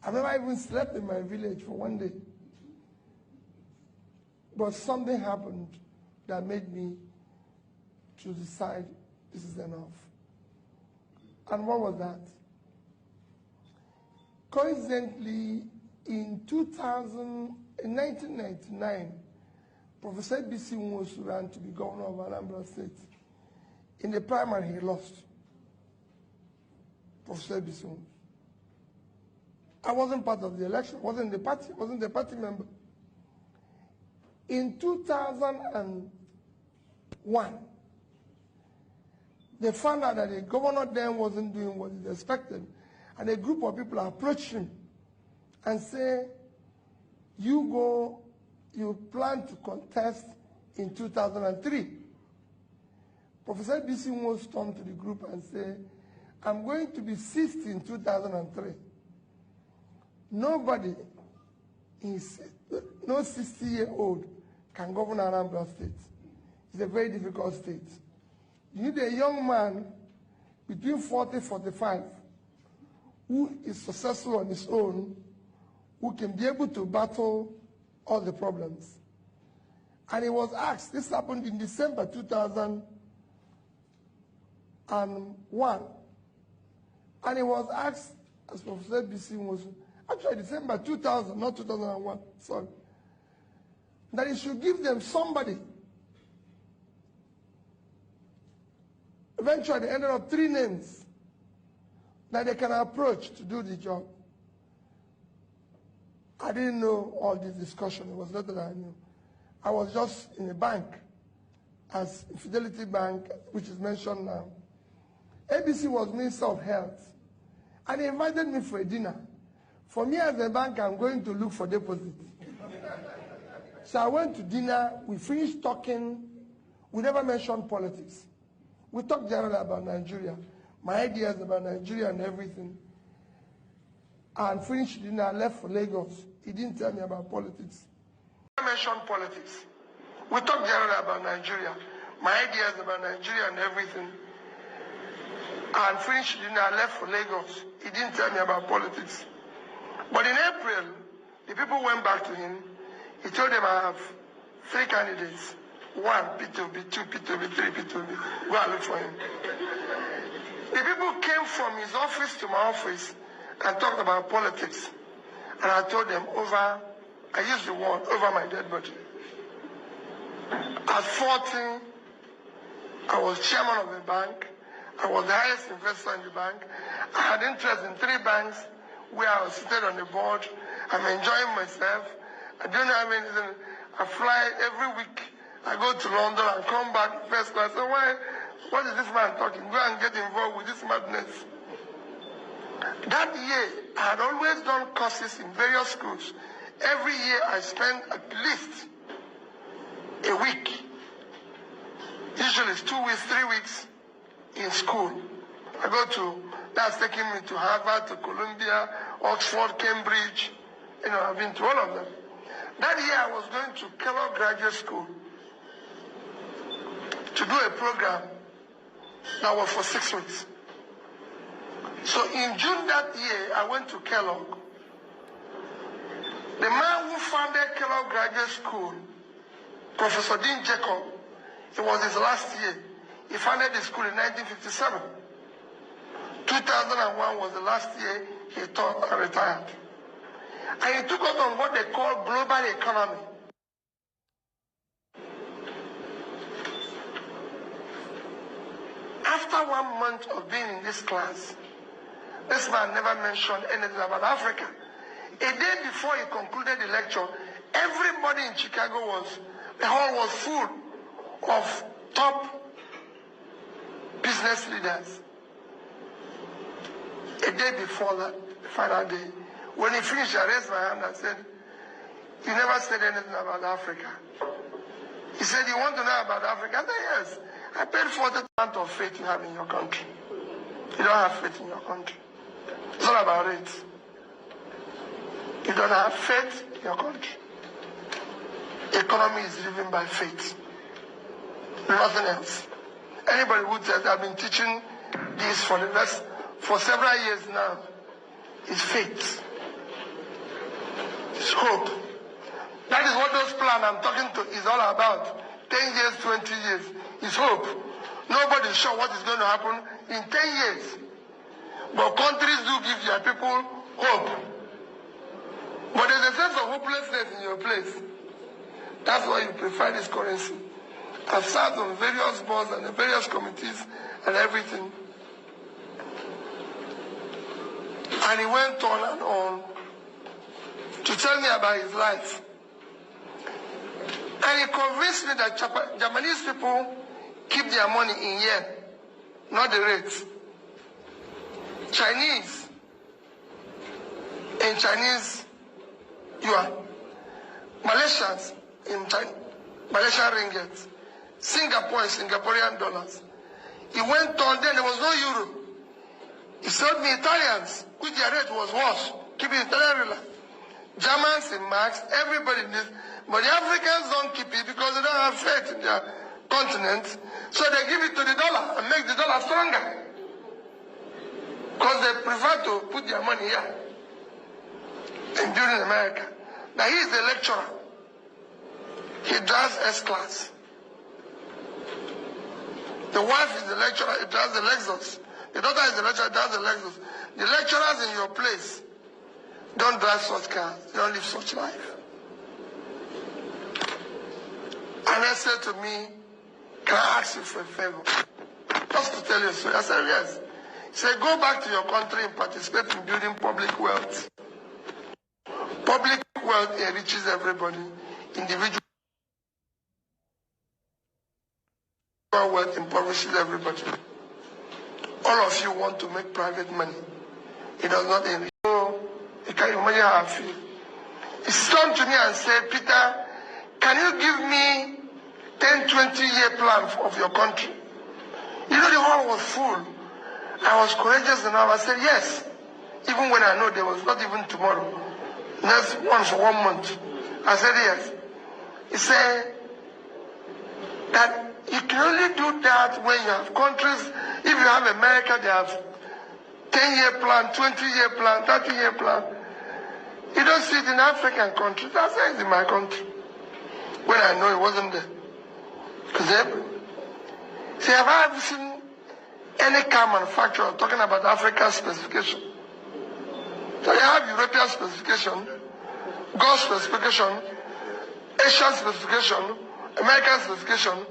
I've never even slept in my village for one day. But something happened that made me to decide this is enough. And what was that? Coincidentally, in 1999, Professor B.C. Nwosu ran to be governor of Anambra State. In the primary, he lost. Professor B.C. Nwosu. I wasn't part of the election, wasn't the party member. In 2001, they found out that the governor then wasn't doing what he expected. And a group of people approached him and say, you plan to contest in 2003. Professor B.C. Nwosu turned to the group and said, I'm going to be 60 in 2003. Nobody, no 60-year-old can govern Anambra State. It's a very difficult state. You need a young man between 40 and 45 who is successful on his own, who can be able to battle all the problems. And he was asked, this happened in December 2001, and he was asked, as Professor B.C. was, actually December 2000, not 2001, sorry, that he should give them somebody. Eventually, they ended up 3 names that they can approach to do the job. I didn't know all this discussion. It was not that I knew. I was just in a bank, as Fidelity Bank, which is mentioned now. ABC was Minister of Health, and he invited me for a dinner. For me as a bank, I'm going to look for deposits. So I went to dinner. We finished talking. We never mentioned politics. We talked generally about Nigeria, my ideas about Nigeria and everything. And finished dinner, I left for Lagos. He didn't tell me about politics. I mentioned politics. We talked generally about Nigeria, my ideas about Nigeria and everything. And finished dinner, I left for Lagos. He didn't tell me about politics. But in April, the people went back to him. He told them, I have 3 candidates. 1, P2B, 2, P2B, 3, P2B. Go and look for him. The people came from his office to my office and talked about politics. And I told them I used the word, over my dead body. At 14, I was chairman of the bank. I was the highest investor in the bank. I had interest in 3 banks where I was seated on the board. I'm enjoying myself. I don't have anything. I fly every week. I go to London and come back first class. So what is this man talking? Go and get involved with this madness. That year, I had always done courses in various schools. Every year, I spent at least a week. Usually it's 2 weeks, 3 weeks in school. That's taking me to Harvard, to Columbia, Oxford, Cambridge. I've been to all of them. That year, I was going to Kellogg Graduate School to do a program that was for 6 weeks. So in June that year, I went to Kellogg. The man who founded Kellogg Graduate School, Professor Dean Jacob, it was his last year. He founded the school in 1957. 2001 was the last year he taught and retired. And he took us on what they call global economy. After 1 month of being in this class, this man never mentioned anything about Africa. A day before he concluded the lecture, everybody in Chicago the hall was full of top business leaders. A day before that, the final day, when he finished, I raised my hand and said, you never said anything about Africa. He said, you want to know about Africa? I said, yes. I paid for the amount of faith you have in your country. You don't have faith in your country. It's all about it. You don't have faith in your country. Economy is driven by faith. Nothing else. Anybody who says, I've been teaching this for several years now, is faith. It's hope. That is what those plans I'm talking to is all about. 10 years, 20 years. It's hope. Nobody's sure what is going to happen in 10 years. But countries do give their people hope. But there's a sense of hopelessness in your place. That's why you prefer this currency. I've served on various boards and various committees and everything. And he went on and on to tell me about his life. And he convinced me that Japanese people keep their money in yen, not the rates. Chinese, in Chinese yuan. Malaysians, in Malaysian ringgit. Singapore, in Singaporean dollars. He went on, then there was no euro. He showed me Italians, which their rate was worse, keeping Italian rate. Germans in marks, everybody needs. But the Africans don't keep it because they don't have faith in their continent. So they give it to the dollar and make the dollar stronger. Because they prefer to put their money here. Including America. Now he is a lecturer. He drives S-Class. The wife is the lecturer, he drives the Lexus. The daughter is the lecturer, drives the Lexus. The lecturers in your place don't drive such cars. They don't live such life. And they said to me, can I ask you for a favor? Just to tell you so. I said, yes. He said, go back to your country and participate in building public wealth. Public wealth enriches everybody. Individual wealth impoverishes everybody. All of you want to make private money. It does not enrich. So, you can imagine how I feel. He turned to me and said, Peter, can you give me 10, 20-year plan of your country? You know, the hall was full. I was courageous enough. I said, yes. Even when I know there was not even tomorrow. Next once for 1 month. I said, yes. He said that you can only do that when you have countries. If you have America, they have 10-year plan, 20-year plan, 30-year plan. You don't see it in African countries. That's why it's in my country. When I know it wasn't there. See, have I ever seen any car manufacturer talking about African specification? So you have European specification, Gulf specification, Asian specification, American specification.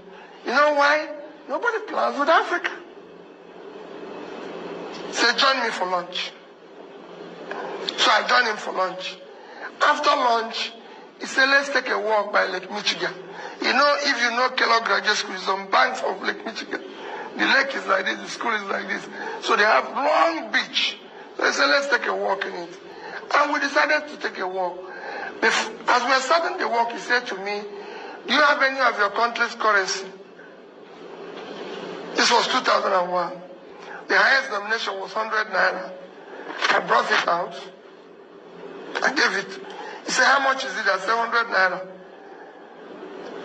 You know why? Nobody plans with Africa. Say, join me for lunch. So I joined him for lunch. After lunch, he said, let's take a walk by Lake Michigan. You know, if you know Kellogg Graduate School, it's on banks of Lake Michigan. The lake is like this, the school is like this. So they have long beach. So he said, let's take a walk in it. And we decided to take a walk. As we were starting the walk, he said to me, do you have any of your country's currency? This was 2001. The highest nomination was 100 naira. I brought it out. I gave it. He said, how much is it? I said, 100 naira.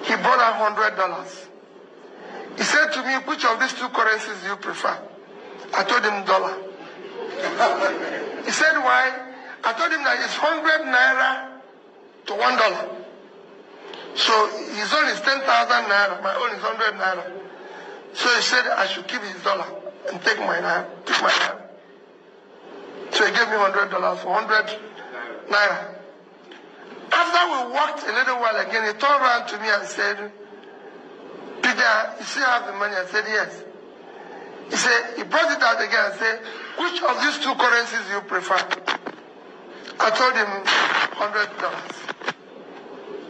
He brought out $100. He said to me, which of these two currencies do you prefer? I told him dollar. He said, why? I told him that it's 100 naira to $1. So his own is 10,000 naira. My own is 100 naira. So he said I should keep his dollar and take my naira. So he gave me $100 for 100 naira. After we walked a little while again, he turned around to me and said, Peter, you still have the money? I said, yes. He said, he brought it out again and said, which of these two currencies do you prefer? I told him $100.